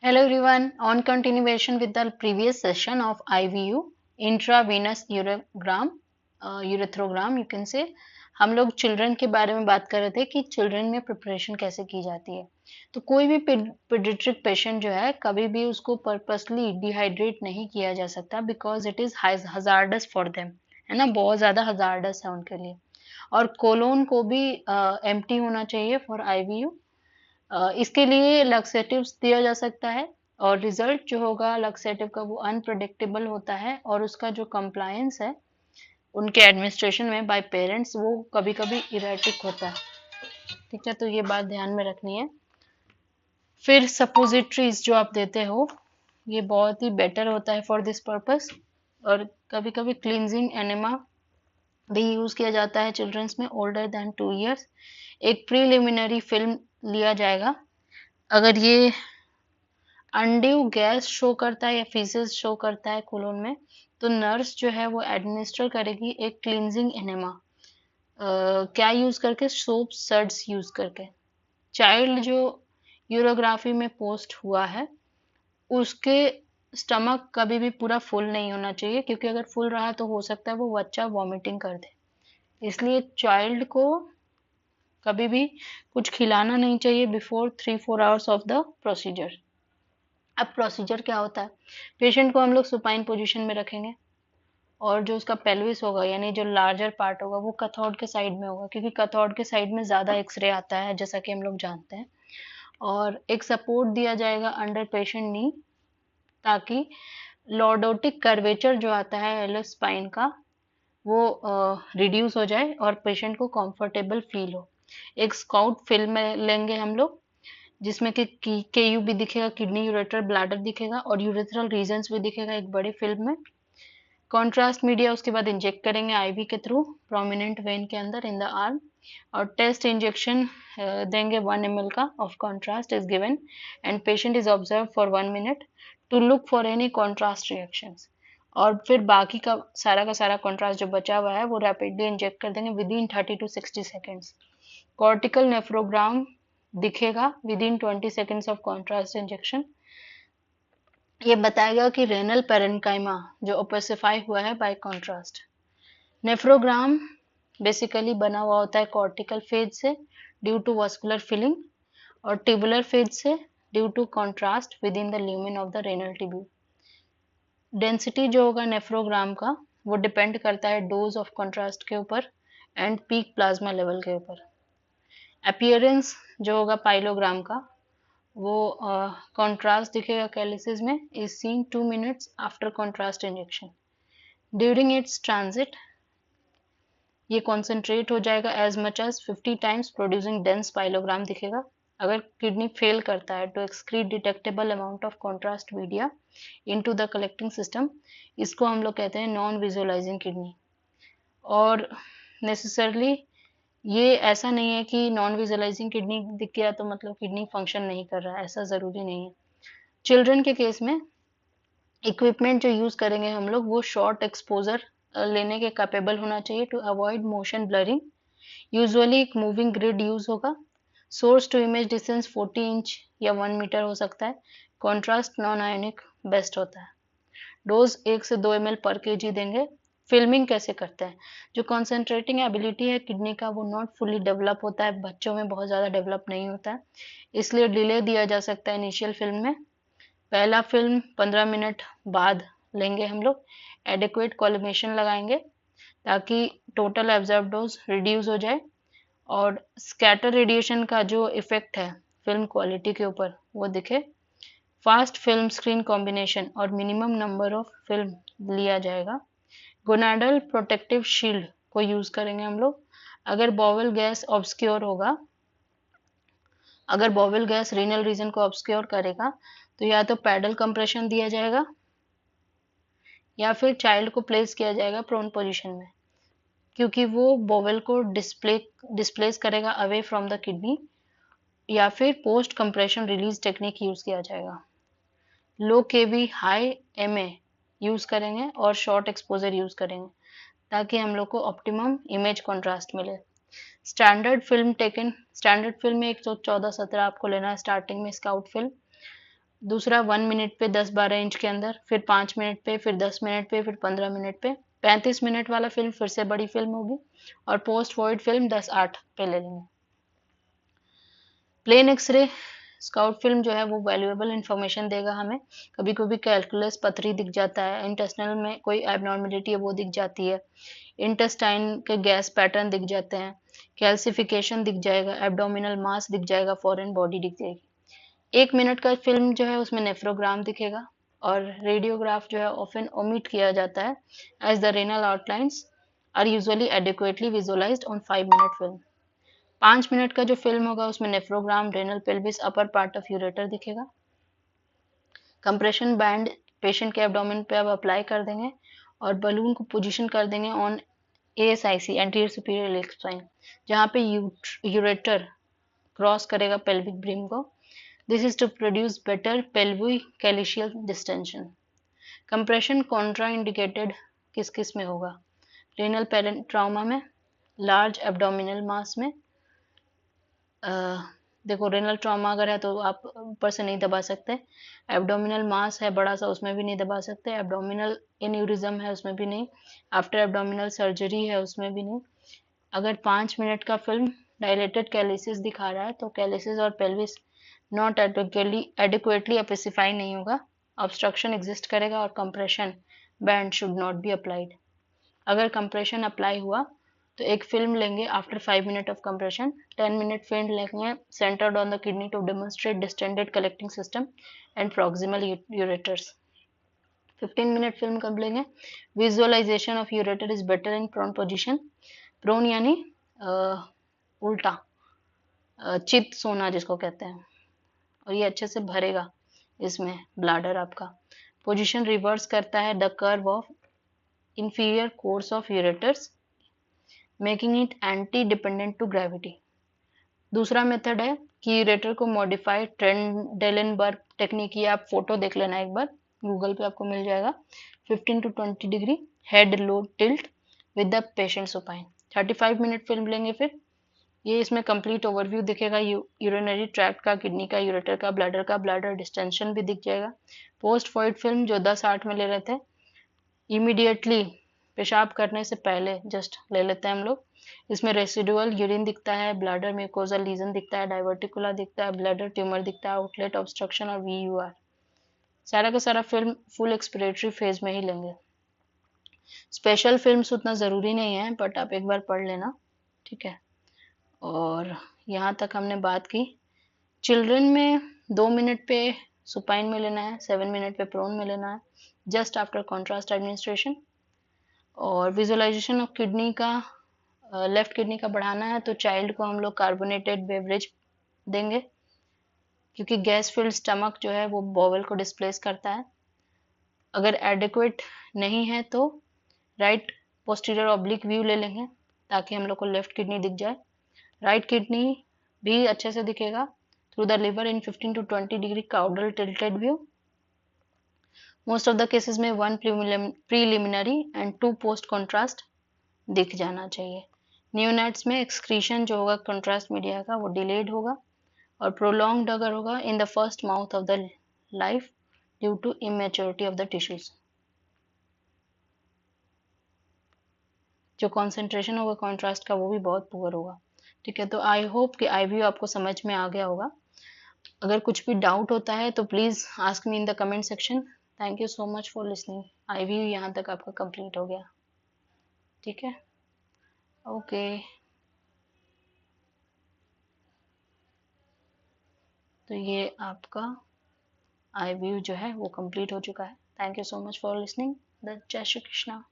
Hello everyone, on continuation with the previous session of IVU, intravenous urethrogram you can say, हम लोग children के बारे में बात कर रहे थे कि चिल्ड्रन में प्रिपरेशन कैसे की जाती है। तो कोई भी पीडियाट्रिक पेशेंट जो है कभी भी उसको पर्पसली डिहाइड्रेट नहीं किया जा सकता because it is hazardous for them, है ना, बहुत ज़्यादा हजार्डस है उनके लिए। और कोलोन को भी एम्प्टी होना चाहिए फॉर आईवीयू। इसके लिए लक्सेटिव्स दिया जा सकता है और रिजल्ट जो होगा लक्सेटिव का वो अनप्रडिक्टेबल होता है और उसका जो कंप्लायंस है उनके एडमिनिस्ट्रेशन में बाय पेरेंट्स वो कभी कभी इरेटिक होता है। ठीक है, तो ये बात ध्यान में रखनी है। फिर सपोजिटरीज जो आप देते हो ये बहुत ही बेटर होता है फॉर दिस पर्पस। और कभी कभी क्लींजिंग एनेमा भी यूज किया जाता है चिल्ड्रंस में ओल्डर देन 2 years। एक प्रीलिमिनरी फिल्म लिया जाएगा। अगर ये अनड्यू गैस शो करता है या फीसेस शो करता है कोलोन में तो नर्स जो है वो एडमिनिस्टर करेगी एक क्लींजिंग एनेमा। क्या यूज करके? सोप सर्ड्स यूज करके। चाइल्ड जो यूरोग्राफी में पोस्ट हुआ है उसके स्टमक कभी भी पूरा फुल नहीं होना चाहिए, क्योंकि अगर फुल रहा तो हो सकता है वो बच्चा वॉमिटिंग कर दे। इसलिए चाइल्ड को कभी भी कुछ खिलाना नहीं चाहिए before 3-4 hours of the procedure. अब प्रोसीजर क्या होता है? पेशेंट को हम लोग सुपाइन पोजीशन में रखेंगे और जो उसका पेल्विस होगा यानी जो लार्जर पार्ट होगा वो कैथोड के साइड में होगा, क्योंकि कैथोड के साइड में ज़्यादा एक्सरे आता है जैसा कि हम लोग जानते हैं। और एक सपोर्ट दिया जाएगा अंडर पेशेंट नी, ताकि लॉर्डोटिक कर्वेचर जो आता है एलएस स्पाइन का वो रिड्यूस हो जाए और पेशेंट को कंफर्टेबल फील हो। एक स्काउट फिल्म लेंगे हम लोग जिसमें कि केयू भी दिखेगा, किडनी यूरेटर ब्लैडर दिखेगा और यूरेथ्रल रीजन्स भी दिखेगा एक बड़ी फिल्म में। कॉन्ट्रास्ट मीडिया उसके बाद इंजेक्ट करेंगे आईवी के थ्रू प्रोमिनेंट वेन के अंदर इन द आर्म। और टेस्ट इंजेक्शन देंगे 1 ml का of contrast is given and patient is observe for 1 minute to look for any contrast reactions. और फिर बाकी का सारा कॉन्ट्रास्ट जो बचा हुआ है वो रैपिडली इंजेक्ट कर देंगे within 30 to 60 seconds। Cortical nephrogram दिखेगा within 20 seconds of contrast injection. ये बताएगा कि रेनल पेरेन्काइमा जो ओपेसिफाई हुआ है बाय कॉन्ट्रास्ट। नेफ्रोग्राम बेसिकली बना हुआ होता है कॉर्टिकल फेज से ड्यू टू वास्कुलर फिलिंग और ट्यूबुलर फेज से due to contrast within the lumen of the renal tubule. Density जो होगा नेफ्रोग्राम का वो डिपेंड करता है डोज ऑफ कॉन्ट्रास्ट के ऊपर एंड पीक प्लाज्मा लेवल के ऊपर। अपीयरेंस जो होगा पाइलोग्राम का वो कॉन्ट्रास्ट दिखेगा कैलिसिस में is seen 2 minutes after contrast injection. During its transit ये कॉन्सेंट्रेट हो जाएगा as much as 50 times producing dense pyelogram दिखेगा। अगर किडनी फेल करता है तो excrete detectable amount of contrast media into the collecting system, इसको हम लोग कहते हैं नॉन विजुअलाइजिंग किडनी। और नेसेसरली ये ऐसा नहीं है कि नॉन विजुअलाइजिंग किडनी दिख गया तो मतलब किडनी फंक्शन नहीं कर रहा है, ऐसा ज़रूरी नहीं है। चिल्ड्रन के केस में इक्विपमेंट जो यूज़ करेंगे हम लोग वो शॉर्ट एक्सपोजर लेने के कैपेबल होना चाहिए to avoid motion blurring. Usually एक मूविंग ग्रिड यूज़ होगा। Source to image distance 40 inch या 1 मीटर हो सकता है। कॉन्ट्रास्ट नॉन आयोनिक बेस्ट होता है। डोज 1 से 2 ml पर केजी देंगे। फिल्मिंग कैसे करते हैं? जो कॉन्सेंट्रेटिंग एबिलिटी है किडनी का वो नॉट फुली डेवलप होता है, बच्चों में बहुत ज़्यादा डेवलप नहीं होता है, इसलिए डिले दिया जा सकता है इनिशियल फिल्म में। पहला फिल्म 15 मिनट बाद लेंगे हम लोग। एडिक्वेट कोलिमेशन लगाएंगे ताकि टोटल एब्जॉर्ब डोज रिड्यूस हो जाए और स्कैटर रेडिएशन का जो इफेक्ट है फिल्म क्वालिटी के ऊपर वो दिखे। फास्ट फिल्म स्क्रीन कॉम्बिनेशन और मिनिमम नंबर ऑफ फिल्म लिया जाएगा। गोनाडल प्रोटेक्टिव शील्ड को यूज करेंगे हम लोग। अगर बॉवल गैस ऑब्सक्योर होगा, अगर बॉवल गैस रीनल रीजन को ऑब्सक्योर करेगा तो या तो पैडल कंप्रेशन दिया जाएगा या फिर चाइल्ड को प्लेस किया जाएगा प्रोन पोजीशन में, क्योंकि वो बॉवल को डिस्प्लेस करेगा अवे फ्रॉम द किडनी। या फिर post compression release technique use किया जाएगा। लो केवी हाई एमए यूज करेंगे और शॉर्ट एक्सपोजर यूज करेंगे ताकि हम लोग को ऑप्टिमम इमेज कॉन्ट्रास्ट मिले। स्टैंडर्ड फिल्म में 114-17 आपको लेना है स्टार्टिंग में स्काउट फिल्म। दूसरा 1 मिनट पे 10-12 इंच के अंदर, फिर 5 मिनट पे, फिर 10 मिनट पे, फिर 15 मिनट पे। 35 मिनट वाला फिल्म फिर से बड़ी फिल्म होगी, और पोस्ट वॉइड फिल्म 10-8 पे ले लेंगे। प्लेन एक्सरे स्काउट फिल्म जो है वो वैल्यूएबल इंफॉर्मेशन देगा हमें। कभी कभी कैलकुलस पथरी दिख जाता है, इंटेस्टाइनल में कोई एबनॉर्मेलिटी है वो दिख जाती है, इंटेस्टाइन के गैस पैटर्न दिख जाते हैं, कैल्सिफिकेशन दिख जाएगा, एब्डोमिनल मास दिख जाएगा, फॉरेन बॉडी दिख जाएगी। 1 मिनट का फिल्म जो है उसमें नेफ्रोग्राम दिखेगा, और रेडियोग्राफ जो है ऑफन ओमिट किया जाता है, as the renal outlines are usually adequately visualized on 5 minute film. 5 minute का जो फिल्म होगा उसमें nephrogram, renal pelvis, upper part of ureter दिखेगा। कंप्रेशन बैंड पेशेंट के एब्डोमेन पे अब अप्लाई कर देंगे, और बलून को पोजीशन कर देंगे on ASIC, anterior superior iliac spine, जहाँ पे यूरेटर क्रॉस करेगा पेल्विक ब्रिम को। This is to produce better pelvicalyceal distension. Compression contraindicated किस किस में होगा? रेनल ट्राउमा में, लार्ज एब्डोमिनल मास में। देखो रेनल ट्रॉमा अगर है तो आप ऊपर से नहीं दबा सकते, एब्डोमिनल मास है बड़ा सा उसमें भी नहीं दबा सकते, एब्डोमिनल एन्यूरिज्म है उसमें भी नहीं, आफ्टर एब्डोमिनल सर्जरी है उसमें भी नहीं। अगर 5 मिनट का फिल्म डायलेटेड कैलिसिस दिखा रहा है तो कैलिसिस और पेल्विस नॉट एडिक्वेटली स्पेसिफाई नहीं होगा, ऑब्स्ट्रक्शन एग्जिस्ट करेगा, और compression band should not be applied. अगर कंप्रेशन अप्लाई हुआ तो एक फिल्म लेंगे after 5 minute of compression, 10 minute film लेंगे centred on the kidney to demonstrate distended collecting system and proximal ureters. 15 minute film कब लेंगे? Visualization of ureter is better in prone position. Prone यानी उल्टा, चित सोना जिसको कहते हैं, और ये अच्छे से भरेगा इसमें ब्लाडर आपका। पोजीशन रिवर्स करता है the curve of inferior course of ureters, making it anti dependent to gravity। दूसरा मेथड है कि यूरेटर को मॉडिफाइड ट्रेंडेलेनबर्ग टेक्निक, ये आप फोटो देख लेना एक बार, गूगल पे आपको मिल जाएगा। 15 to 20 degree head low tilt with the patient supine. 35 minute film लेंगे, फिर ये इसमें कंप्लीट ओवरव्यू दिखेगा यूरिनरी ट्रैक्ट का, किडनी का, यूरेटर का, ब्लैडर डिस्टेंशन भी दिख जाएगा। पोस्ट वॉइड फिल्म जो 10-8 में ले रहे थे, इमीडिएटली पेशाब करने से पहले जस्ट ले लेते हैं हम लोग। इसमें रेसिडुअल यूरिन दिखता है, ब्लैडर म्यूकोजल लीजन दिखता है, डाइवर्टिकुला दिखता है, ब्लैडर ट्यूमर दिखता है, आउटलेट ऑब्स्ट्रक्शन और VUR। सारा का सारा फिल्म फुल एक्सपिरेटरी फेज में ही लेंगे। स्पेशल फिल्म्स उतना ज़रूरी नहीं है, बट आप एक बार पढ़ लेना, ठीक है। और यहाँ तक हमने बात की। चिल्ड्रन में 2 मिनट पे सुपाइन में लेना है, 7 मिनट पे प्रोन में लेना है, जस्ट आफ्टर कॉन्ट्रास्ट एडमिनिस्ट्रेशन। और विजुअलाइजेशन ऑफ किडनी का, लेफ्ट किडनी का बढ़ाना है तो चाइल्ड को हम लोग कार्बोनेटेड बेवरेज देंगे, क्योंकि गैस फिल्ड स्टमक जो है वो बॉवल को डिस्प्लेस करता है। अगर एडिक्वेट नहीं है तो राइट पोस्टीरियर ऑब्लिक व्यू ले लेंगे, ताकि हम लोग को लेफ्ट किडनी दिख जाए। राइट किडनी भी अच्छे से दिखेगा through the liver in 15 to 20 degree caudal tilted view. Most of the cases में 1 प्रीलिमिनरी एंड 2 पोस्ट कॉन्ट्रास्ट दिख जाना चाहिए। न्यूनेट्स में एक्सक्रीशन जो होगा कॉन्ट्रास्ट मीडिया का वो डिलेड होगा, और प्रोलॉन्ग्ड अगर होगा in the first month of the life due to immaturity of the tissues. जो कॉन्सेंट्रेशन होगा कॉन्ट्रास्ट का वो भी बहुत पुअर होगा, ठीक है। तो आई होप कि IVU आपको समझ में आ गया होगा। अगर कुछ भी डाउट होता है तो please ask me in the comment section. Thank you so much for listening. IVU यहाँ तक आपका कंप्लीट हो गया, ठीक है, ओके। तो ये आपका IVU जो है वो कंप्लीट हो चुका है। Thank you so much for listening. जय श्री कृष्णा।